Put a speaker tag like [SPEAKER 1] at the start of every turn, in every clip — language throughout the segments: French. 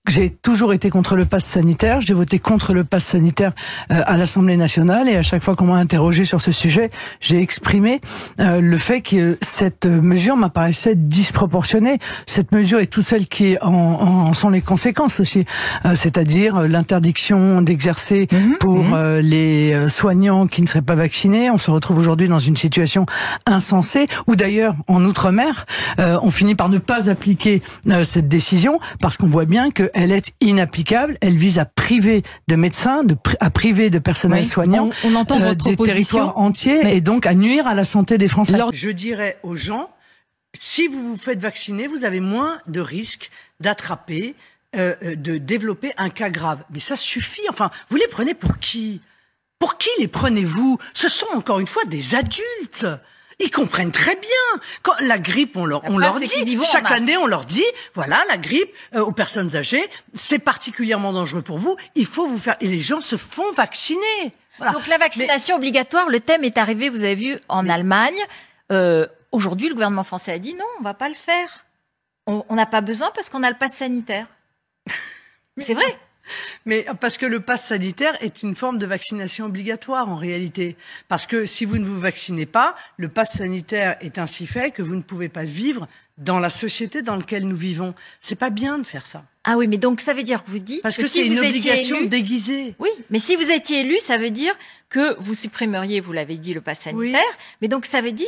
[SPEAKER 1] J'ai toujours été contre le pass sanitaire. J'ai voté contre le pass sanitaire à l'Assemblée nationale, et à chaque fois qu'on m'a interrogé sur ce sujet, j'ai exprimé le fait que cette mesure m'apparaissait disproportionnée. Cette mesure et toutes celles qui en sont les conséquences aussi, c'est-à-dire l'interdiction d'exercer pour les soignants qui ne seraient pas vaccinés. On se retrouve aujourd'hui dans une situation insensée, où d'ailleurs en Outre-mer, on finit par ne pas appliquer cette décision parce qu'on voit bien que elle est inapplicable. Elle vise à priver de médecins, à priver de personnel soignant
[SPEAKER 2] on entend votre
[SPEAKER 1] des territoires entiers, et donc à nuire à la santé des Français. Je dirais aux gens, si vous vous faites vacciner, vous avez moins de risques d'attraper, de développer un cas grave. Mais ça suffit. Enfin, vous les prenez pour qui? Pour qui les prenez-vous? Ce sont encore une fois des adultes. Ils comprennent très bien. Quand la grippe, on leur dit, chaque année, on leur dit, voilà, la grippe aux personnes âgées, c'est particulièrement dangereux pour vous. Il faut vous faire. Et les gens se font vacciner. Voilà.
[SPEAKER 3] Donc la vaccination obligatoire, le thème est arrivé, vous avez vu, en Allemagne. Aujourd'hui, le gouvernement français a dit non, on va pas le faire. On n'a pas besoin parce qu'on a le pass sanitaire. C'est vrai.
[SPEAKER 1] Mais parce que le pass sanitaire est une forme de vaccination obligatoire en réalité. Parce que si vous ne vous vaccinez pas, le pass sanitaire est ainsi fait que vous ne pouvez pas vivre dans la société dans laquelle nous vivons. C'est pas bien de faire ça.
[SPEAKER 3] Ah oui, mais donc ça veut dire que vous dites
[SPEAKER 1] parce que
[SPEAKER 3] si
[SPEAKER 1] c'est une
[SPEAKER 3] vous
[SPEAKER 1] obligation
[SPEAKER 3] élu,
[SPEAKER 1] déguisée.
[SPEAKER 3] Oui, mais si vous étiez élu, ça veut dire que vous supprimeriez, vous l'avez dit, le pass sanitaire. Oui. Mais donc ça veut dire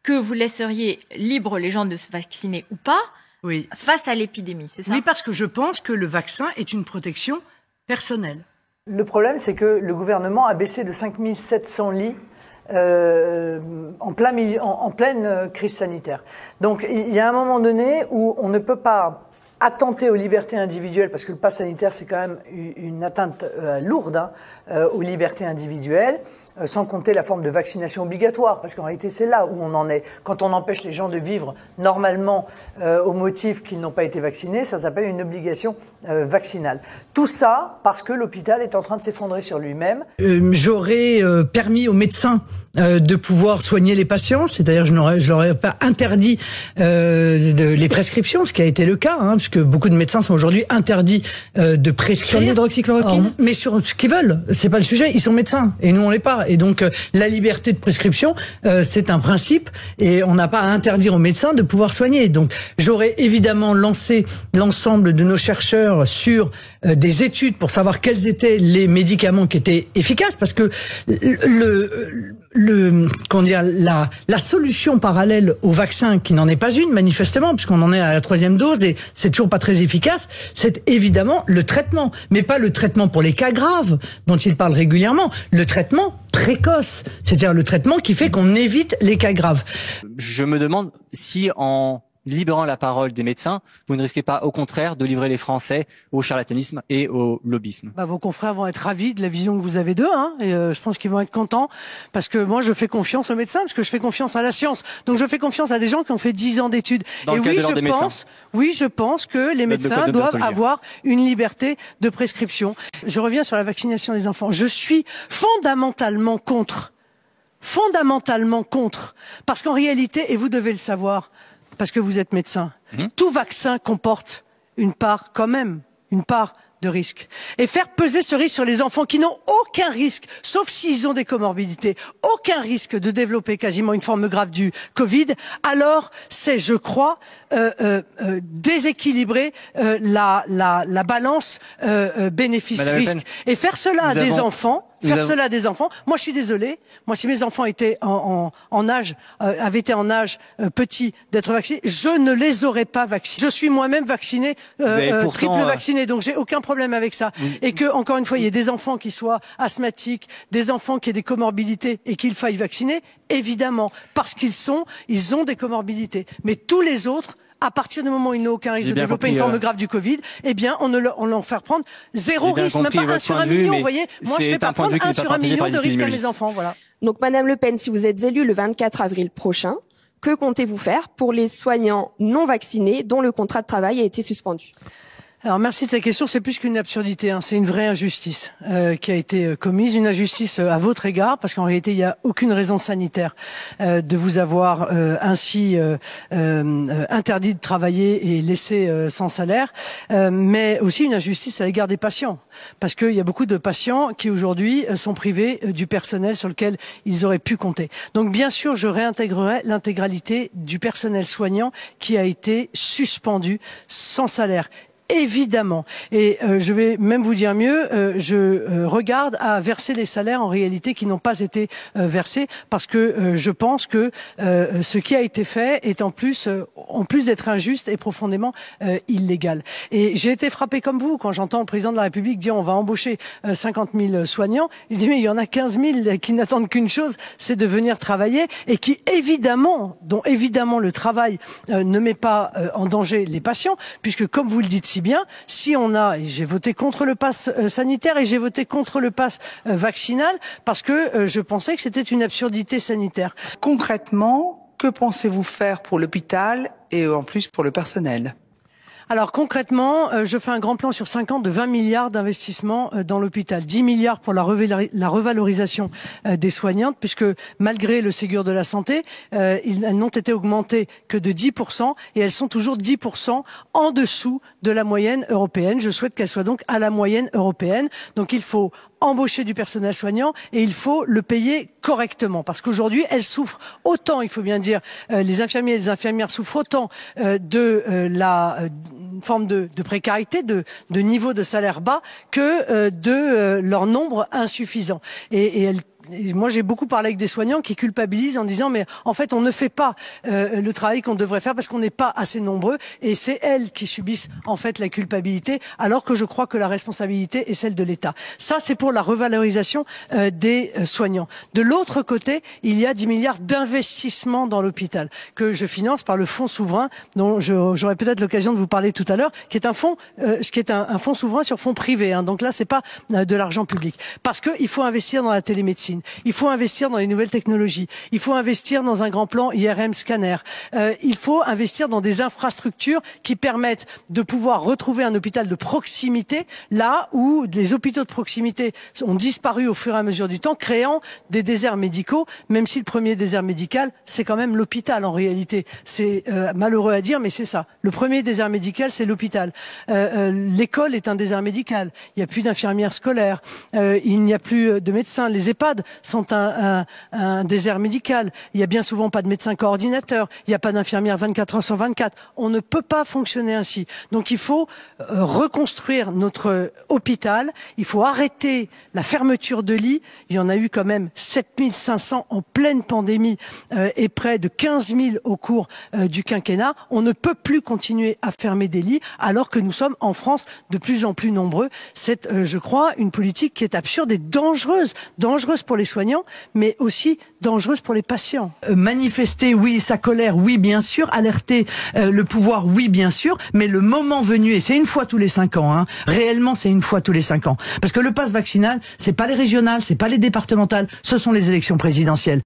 [SPEAKER 3] que vous laisseriez libre les gens de se vacciner ou pas. Oui. Face à l'épidémie, c'est ça?
[SPEAKER 1] Oui, parce que je pense que le vaccin est une protection personnelle.
[SPEAKER 4] Le problème, c'est que le gouvernement a baissé de 5700 lits en pleine crise sanitaire. Donc, il y a un moment donné où on ne peut pas attenter aux libertés individuelles, parce que le pass sanitaire, c'est quand même une atteinte lourde aux libertés individuelles, sans compter la forme de vaccination obligatoire, parce qu'en réalité, c'est là où on en est. Quand on empêche les gens de vivre normalement au motif qu'ils n'ont pas été vaccinés, ça s'appelle une obligation vaccinale. Tout ça parce que l'hôpital est en train de s'effondrer sur lui-même.
[SPEAKER 1] J'aurais permis aux médecins de pouvoir soigner les patients, c'est-à-dire je n'aurais pas interdit les prescriptions, ce qui a été le cas, puisque beaucoup de médecins sont aujourd'hui interdits de prescrire l'hydroxychloroquine, mais sur ce qu'ils veulent, c'est pas le sujet, ils sont médecins et nous on l'est pas. Et donc la liberté de prescription, c'est un principe et on n'a pas à interdire aux médecins de pouvoir soigner. Donc j'aurais évidemment lancé l'ensemble de nos chercheurs sur des études pour savoir quels étaient les médicaments qui étaient efficaces, parce que la solution parallèle au vaccin, qui n'en est pas une manifestement, puisqu'on en est à la 3e dose et c'est toujours pas très efficace, c'est évidemment le traitement, mais pas le traitement pour les cas graves dont il parle régulièrement, le traitement précoce, c'est-à-dire le traitement qui fait qu'on évite les cas graves.
[SPEAKER 5] Je me demande si en libérant la parole des médecins, vous ne risquez pas au contraire de livrer les Français au charlatanisme et au lobbyisme.
[SPEAKER 4] Vos confrères vont être ravis de la vision que vous avez d'eux, et je pense qu'ils vont être contents, parce que moi je fais confiance aux médecins, parce que je fais confiance à la science. Donc je fais confiance à des gens qui ont fait 10 ans d'études.
[SPEAKER 5] Dans le cadre de l'ordre des médecins.
[SPEAKER 4] Oui, je pense que les médecins doivent avoir une liberté de prescription. Je reviens sur la vaccination des enfants. Je suis fondamentalement contre, parce qu'en réalité, et vous devez le savoir, parce que vous êtes médecin, tout vaccin comporte une part de risque. Et faire peser ce risque sur les enfants qui n'ont aucun risque, sauf s'ils ont des comorbidités, aucun risque de développer quasiment une forme grave du Covid, alors c'est, je crois, déséquilibrer la balance bénéfice-risque. Et faire cela à des enfants, moi je suis désolé, moi si mes enfants étaient avaient été en âge petit d'être vaccinés, je ne les aurais pas vaccinés. Je suis moi-même vacciné, triple vacciné, donc j'ai aucun problème avec ça. Et que, encore une fois, il y ait des enfants qui soient asthmatiques, des enfants qui aient des comorbidités et qu'il faille vacciner, évidemment, parce ils ont des comorbidités. Mais tous les autres, à partir du moment où il n'a aucun risque de développer une forme grave du Covid, eh bien, on leur faire prendre zéro risque, même pas 1 sur 1 million, vous voyez. Moi, je ne vais pas prendre 1 sur 1 million de risque à mes enfants, voilà.
[SPEAKER 6] Donc, Madame Le Pen, si vous êtes élue le 24 avril prochain, que comptez-vous faire pour les soignants non vaccinés dont le contrat de travail a été suspendu?
[SPEAKER 4] Alors merci de cette question, c'est plus qu'une absurdité, hein. C'est une vraie injustice qui a été commise, une injustice à votre égard, parce qu'en réalité il n'y a aucune raison sanitaire de vous avoir ainsi interdit de travailler et laissé sans salaire, mais aussi une injustice à l'égard des patients, parce qu'il y a beaucoup de patients qui aujourd'hui sont privés du personnel sur lequel ils auraient pu compter. Donc bien sûr je réintégrerai l'intégralité du personnel soignant qui a été suspendu sans salaire. Évidemment. Et je vais même vous dire mieux, je regarde à verser les salaires en réalité qui n'ont pas été versés, parce que je pense que ce qui a été fait est en plus d'être injuste et profondément illégal. Et j'ai été frappé comme vous quand j'entends le président de la République dire on va embaucher 50 000 soignants. Je dis mais il y en a 15 000 qui n'attendent qu'une chose, c'est de venir travailler, et qui dont évidemment le travail ne met pas en danger les patients, puisque comme vous le dites si bien, si on a, et j'ai voté contre le pass sanitaire et j'ai voté contre le pass vaccinal parce que je pensais que c'était une absurdité sanitaire.
[SPEAKER 2] Concrètement, que pensez-vous faire pour l'hôpital et en plus pour le personnel ?
[SPEAKER 4] Alors concrètement, je fais un grand plan sur 5 ans de 20 milliards d'investissements dans l'hôpital. 10 milliards pour la revalorisation des soignantes, puisque malgré le Ségur de la santé, elles n'ont été augmentées que de 10% et elles sont toujours 10% en dessous de la moyenne européenne. Je souhaite qu'elles soient donc à la moyenne européenne. Donc il faut embaucher du personnel soignant et il faut le payer correctement, parce qu'aujourd'hui elles souffrent autant, il faut bien dire, les infirmiers et les infirmières souffrent autant de la forme de précarité, de niveau de salaire bas, que de leur nombre insuffisant. Et moi, j'ai beaucoup parlé avec des soignants qui culpabilisent en disant mais en fait on ne fait pas le travail qu'on devrait faire parce qu'on n'est pas assez nombreux, et c'est elles qui subissent en fait la culpabilité, alors que je crois que la responsabilité est celle de l'État. Ça, c'est pour la revalorisation des soignants. De l'autre côté, il y a 10 milliards d'investissements dans l'hôpital que je finance par le fonds souverain, dont j'aurai peut-être l'occasion de vous parler tout à l'heure, qui est un fonds un fonds souverain sur fonds privés, hein. Donc là, c'est pas de l'argent public, parce que il faut investir dans la télémédecine. Il faut investir dans les nouvelles technologies. Il faut investir dans un grand plan IRM scanner. Il faut investir dans des infrastructures qui permettent de pouvoir retrouver un hôpital de proximité là où les hôpitaux de proximité ont disparu au fur et à mesure du temps, créant des déserts médicaux, même si le premier désert médical, c'est quand même l'hôpital en réalité. C'est malheureux à dire, mais c'est ça. Le premier désert médical, c'est l'hôpital. L'école est un désert médical. Il n'y a plus d'infirmières scolaires. Il n'y a plus de médecins. Les EHPAD sont un désert médical. Il n'y a bien souvent pas de médecin coordinateur. Il n'y a pas d'infirmière 24 heures sur 24. On ne peut pas fonctionner ainsi. Donc il faut reconstruire notre hôpital. Il faut arrêter la fermeture de lits. Il y en a eu quand même 7500 en pleine pandémie et près de 15 000 au cours du quinquennat. On ne peut plus continuer à fermer des lits alors que nous sommes en France de plus en plus nombreux. C'est, je crois, une politique qui est absurde et dangereuse pour les soignants, mais aussi dangereuse pour les patients.
[SPEAKER 1] Manifester, oui, sa colère, oui, bien sûr. Alerter le pouvoir, oui, bien sûr. Mais le moment venu, et c'est une fois tous les 5 ans, hein, réellement, c'est une fois tous les 5 ans. Parce que le pass vaccinal, c'est pas les régionales, c'est pas les départementales, ce sont les élections présidentielles.